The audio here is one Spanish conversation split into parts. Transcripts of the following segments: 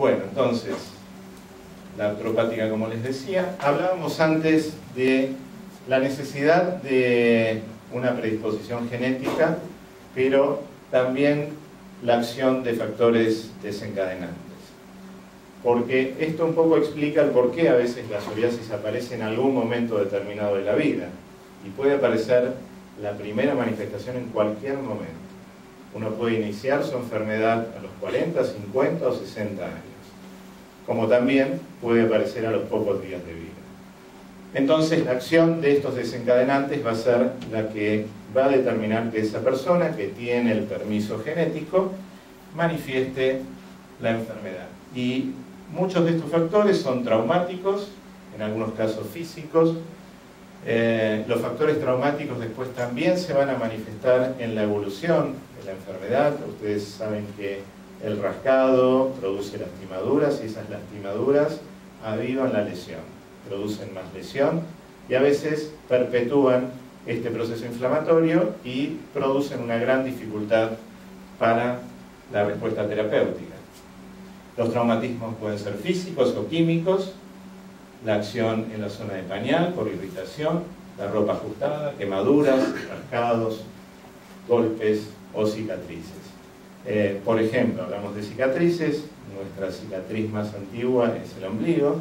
Bueno, entonces, la artropática, como les decía, hablábamos antes de la necesidad de una predisposición genética, pero también la acción de factores desencadenantes. Porque esto un poco explica el por qué a veces la psoriasis aparece en algún momento determinado de la vida. Y puede aparecer la primera manifestación en cualquier momento. Uno puede iniciar su enfermedad a los 40, 50 o 60 años. Como también puede aparecer a los pocos días de vida. Entonces, la acción de estos desencadenantes va a ser la que va a determinar que esa persona que tiene el permiso genético manifieste la enfermedad. Y muchos de estos factores son traumáticos, en algunos casos físicos. Los factores traumáticos después también se van a manifestar en la evolución de la enfermedad. Ustedes saben que el rascado produce lastimaduras y esas lastimaduras avivan la lesión, producen más lesión y a veces perpetúan este proceso inflamatorio y producen una gran dificultad para la respuesta terapéutica. Los traumatismos pueden ser físicos o químicos, la acción en la zona de pañal por irritación, la ropa ajustada, quemaduras, rascados, golpes o cicatrices. Por ejemplo, hablamos de cicatrices, nuestra cicatriz más antigua es el ombligo,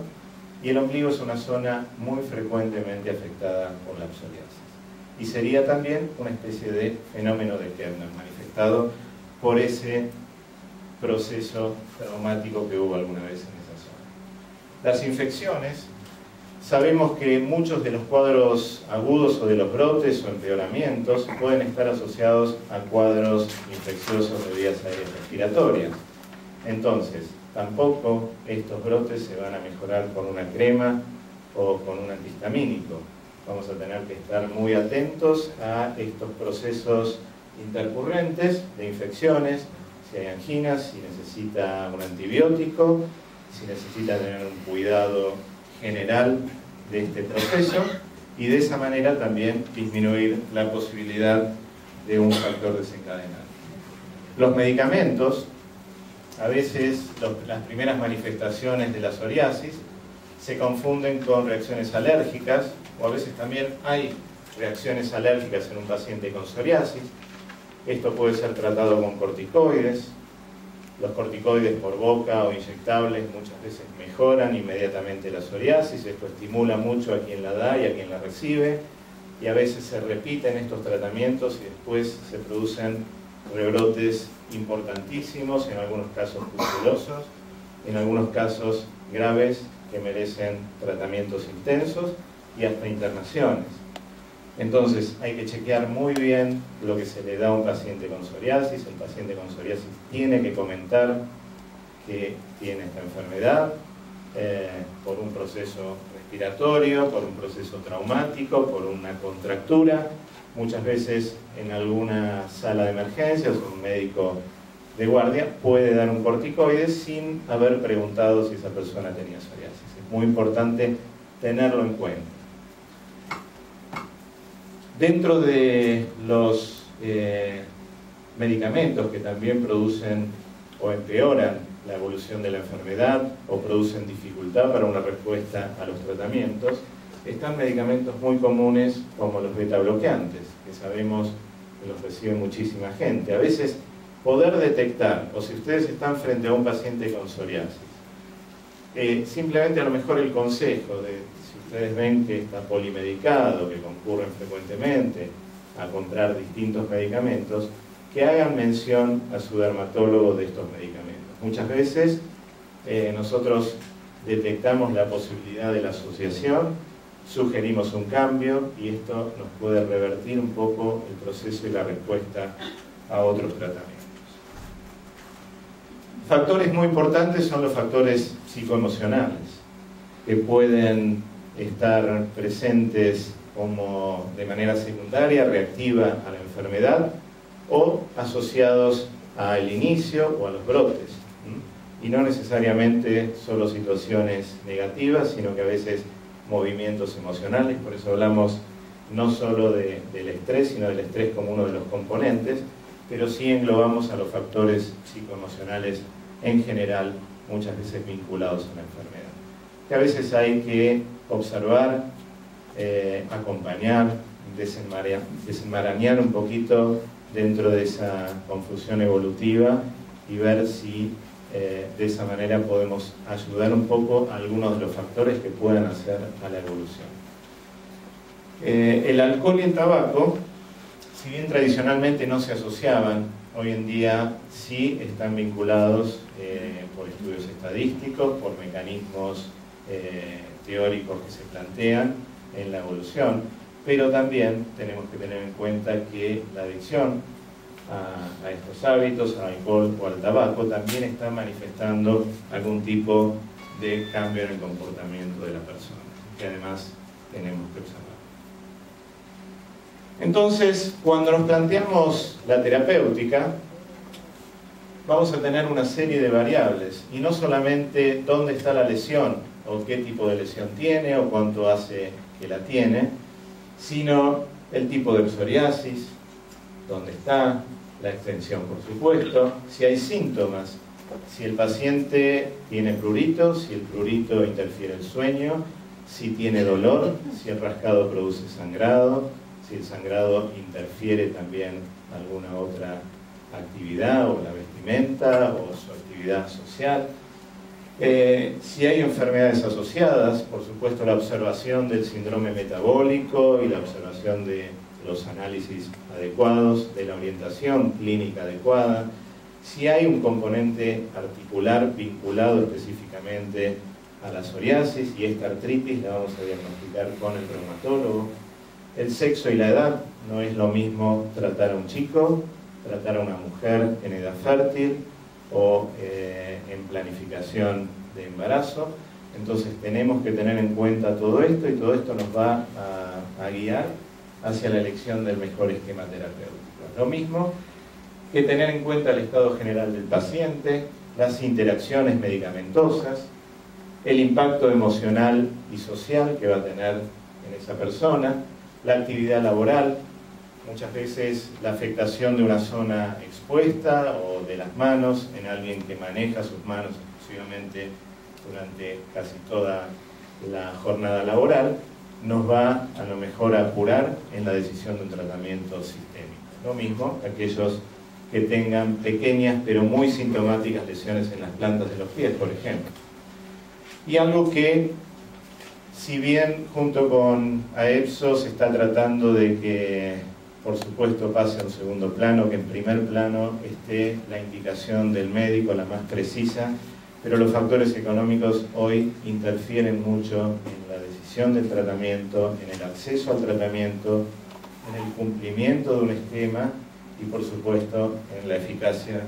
y el ombligo es una zona muy frecuentemente afectada por la psoriasis. Y sería también una especie de fenómeno de Koebner manifestado por ese proceso traumático que hubo alguna vez en esa zona. Las infecciones, sabemos que muchos de los cuadros agudos o de los brotes o empeoramientos pueden estar asociados a cuadros infecciosos de vías aéreas respiratorias. Entonces, tampoco estos brotes se van a mejorar con una crema o con un antihistamínico. Vamos a tener que estar muy atentos a estos procesos intercurrentes de infecciones, si hay anginas, si necesita un antibiótico, si necesita tener un cuidado general de este proceso y de esa manera también disminuir la posibilidad de un factor desencadenante. Los medicamentos, a veces las primeras manifestaciones de la psoriasis se confunden con reacciones alérgicas o a veces también hay reacciones alérgicas en un paciente con psoriasis. Esto puede ser tratado con corticoides. Los corticoides por boca o inyectables muchas veces mejoran inmediatamente la psoriasis. Esto estimula mucho a quien la da y a quien la recibe. Y a veces se repiten estos tratamientos y después se producen rebrotes importantísimos, en algunos casos pustulosos, en algunos casos graves que merecen tratamientos intensos y hasta internaciones. Entonces hay que chequear muy bien lo que se le da a un paciente con psoriasis. El paciente con psoriasis tiene que comentar que tiene esta enfermedad por un proceso respiratorio, por un proceso traumático, por una contractura. Muchas veces en alguna sala de emergencias un médico de guardia puede dar un corticoide sin haber preguntado si esa persona tenía psoriasis. Es muy importante tenerlo en cuenta. Dentro de los medicamentos que también producen o empeoran la evolución de la enfermedad o producen dificultad para una respuesta a los tratamientos, están medicamentos muy comunes como los beta-bloqueantes, que sabemos que los recibe muchísima gente. A veces poder detectar, o si ustedes están frente a un paciente con psoriasis, simplemente a lo mejor el consejo de, si ustedes ven que está polimedicado, que concurren frecuentemente a comprar distintos medicamentos, que hagan mención a su dermatólogo de estos medicamentos. Muchas veces nosotros detectamos la posibilidad de la asociación, sugerimos un cambio y esto nos puede revertir un poco el proceso y la respuesta a otros tratamientos. Factores muy importantes son los factores psicoemocionales, que pueden estar presentes como de manera secundaria, reactiva a la enfermedad, o asociados al inicio o a los brotes. Y no necesariamente solo situaciones negativas, sino que a veces movimientos emocionales. Por eso hablamos no solo del estrés, sino del estrés como uno de los componentes, pero sí englobamos a los factores psicoemocionales en general muchas veces vinculados a la enfermedad, que a veces hay que observar, acompañar, desenmarañar un poquito dentro de esa confusión evolutiva y ver si de esa manera podemos ayudar un poco a algunos de los factores que puedan hacer a la evolución. El alcohol y el tabaco, si bien tradicionalmente no se asociaban, hoy en día sí están vinculados por estudios estadísticos, por mecanismos teóricos que se plantean en la evolución, pero también tenemos que tener en cuenta que la adicción a estos hábitos, al alcohol o al tabaco, también está manifestando algún tipo de cambio en el comportamiento de la persona, que además tenemos que observar. Entonces, cuando nos planteamos la terapéutica, vamos a tener una serie de variables, y no solamente dónde está la lesión, o qué tipo de lesión tiene, o cuánto hace que la tiene, sino el tipo de psoriasis, dónde está, la extensión por supuesto, si hay síntomas, si el paciente tiene prurito, si el prurito interfiere el sueño, si tiene dolor, si el rascado produce sangrado, si el sangrado interfiere también alguna otra actividad o la vestimenta o su actividad social. Si hay enfermedades asociadas, por supuesto la observación del síndrome metabólico y la observación de los análisis adecuados, de la orientación clínica adecuada. Si hay un componente articular vinculado específicamente a la psoriasis y esta artritis, la vamos a diagnosticar con el reumatólogo. El sexo y la edad, no es lo mismo tratar a un chico, tratar a una mujer en edad fértil o en planificación de embarazo. Entonces tenemos que tener en cuenta todo esto y todo esto nos va a guiar hacia la elección del mejor esquema terapéutico. Lo mismo que tener en cuenta el estado general del paciente, las interacciones medicamentosas, el impacto emocional y social que va a tener en esa persona, la actividad laboral, muchas veces la afectación de una zona expuesta o de las manos en alguien que maneja sus manos exclusivamente durante casi toda la jornada laboral, nos va a lo mejor a apurar en la decisión de un tratamiento sistémico. Lo mismo aquellos que tengan pequeñas pero muy sintomáticas lesiones en las plantas de los pies, por ejemplo. Y algo que, si bien junto con AEPSO se está tratando de que, por supuesto, pase a un segundo plano, que en primer plano esté la indicación del médico, la más precisa, pero los factores económicos hoy interfieren mucho en la decisión del tratamiento, en el acceso al tratamiento, en el cumplimiento de un esquema y, por supuesto, en la eficacia